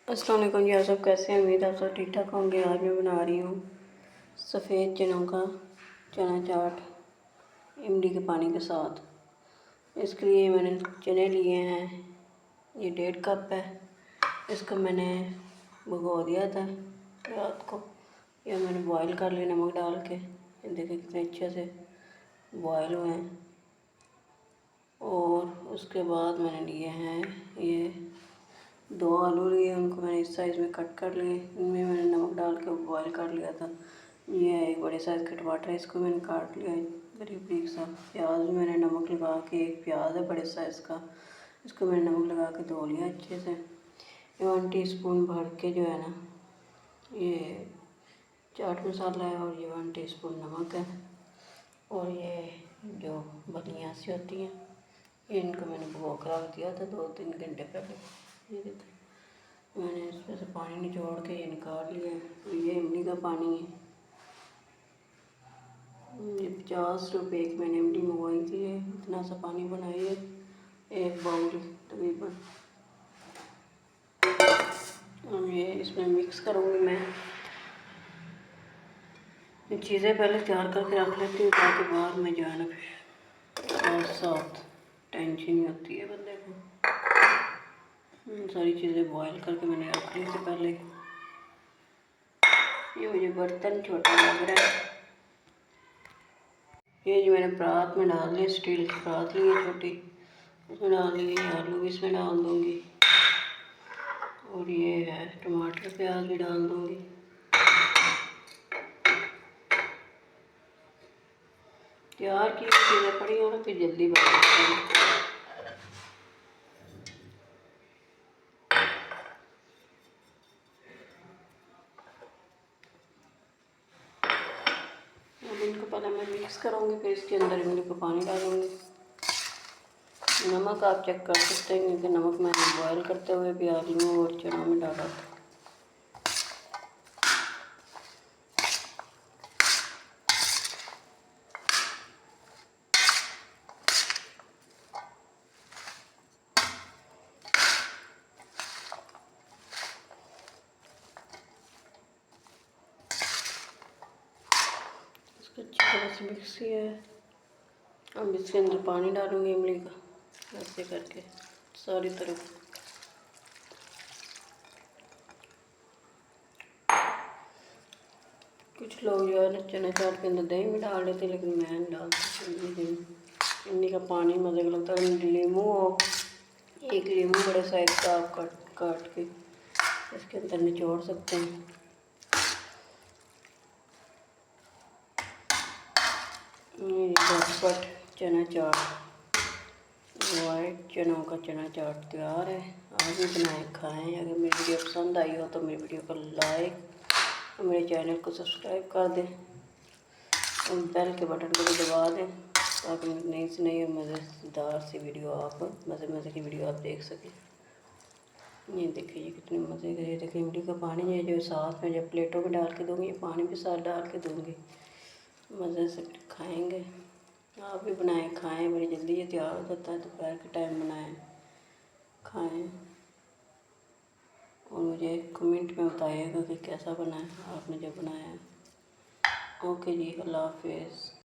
अस्सलाम वालेकुम जी। आप सब कैसे हैं? उम्मीद आप सब ठीक ठाक होंगे। आज मैं बना रही हूँ सफ़ेद चनों का चना चाट इमली के पानी के साथ। इसके लिए मैंने चने लिए हैं, ये 1.5 कप है। इसको मैंने भिगो दिया था रात को, या मैंने बॉयल कर लिया नमक डाल के। देखिए कितने अच्छे से बॉयल हुए हैं। और उसके बाद मैंने लिए हैं ये 2 आलू लिए, उनको मैंने इस साइज़ में कट कर लिए। इनमें मैंने नमक डाल के बॉयल कर लिया था। ये है एक बड़े साइज़ का टमाटर है, इसको मैंने काट लिया है बारीक बारीक सा। प्याज भी मैंने नमक लगा के, एक प्याज है बड़े साइज़ का, इसको मैंने नमक लगा के धो लिया अच्छे से। 1 टीस्पून भर के जो है ना ये चाट मसाला है, और ये 1 टीस्पून नमक है। और ये जो बनियाँ सी होती हैं, ये इनको मैंने भिगो कर रख दिया था 2-3 घंटे पहले। ये देखिए मैंने इसमें से पानी निचोड़ के ये निकाल लिया है। ये इमली का पानी है। ये 50 रुपये की मैंने इमली मंगवाई थी। इतना सा पानी बनाइए, 1 बाउल तकरीबन। और ये इसमें मिक्स करूँगी मैं। ये चीज़ें पहले तैयार करके रख लेती हूँ ताकि बाद में जो है ना फिर साथ टेंशन नहीं होती है बंदे को। सारी चीज़ें बॉयल करके मैंने रख ली थी पहले। ये मुझे बर्तन छोटा लग रहा है। ये जो मैंने परात में डाल ली, स्टील की परात ली है छोटी, उसमें डाल ली। आलू भी इसमें डाल दूँगी, और ये है टमाटर प्याज भी डाल दूँगी। तैयार की चीज़ें पड़ी हो ना फिर जल्दी बन जाती है। अब इनको पहले मैं मिक्स करूँगी, फिर इसके अंदर इमली को पानी डालूँगी। नमक आप चेक कर सकते हैं, क्योंकि नमक मैंने बॉयल करते हुए भी आलू और चनों में डाला था। इसको अच्छी तरह से मिक्स किया है। अब इसके अंदर पानी डालूँगी इमली का, ऐसे करके सारी तरफ। कुछ लोग जो है ना चना चाट के अंदर दही भी डाल देते, लेकिन मैं नहीं डालती। इमली का पानी मज़े का लगता है। नींबू हो, 1 नींबू बड़े साइज़ का आप काट के इसके अंदर निचोड़ सकते हैं। झटपट चना चाट, वाइट चनों का चना चाट तैयार है। आप भी बनाएं खाएं। अगर मेरी वीडियो पसंद आई हो तो मेरी वीडियो को लाइक और मेरे चैनल को सब्सक्राइब कर दें, और बेल के बटन को भी दबा दें, ताकि नई से नई और मज़ेदार सी वीडियो आप मज़े की वीडियो आप देख सकें। ये देखिए ये कितने मज़े का। ये देखिए इमली का पानी है जो साथ में जब प्लेटों में डाल के दूँगी, पानी भी साथ डाल के दूँगी, मज़े से खाएंगे। आप भी बनाएं खाएं, बड़ी जल्दी ये तैयार हो जाता है। दोपहर के टाइम बनाएं खाएं, और मुझे कमेंट में बताइएगा कि कैसा बना है आपने जब बनाया है। ओके जी, अल्लाह हाफिज़।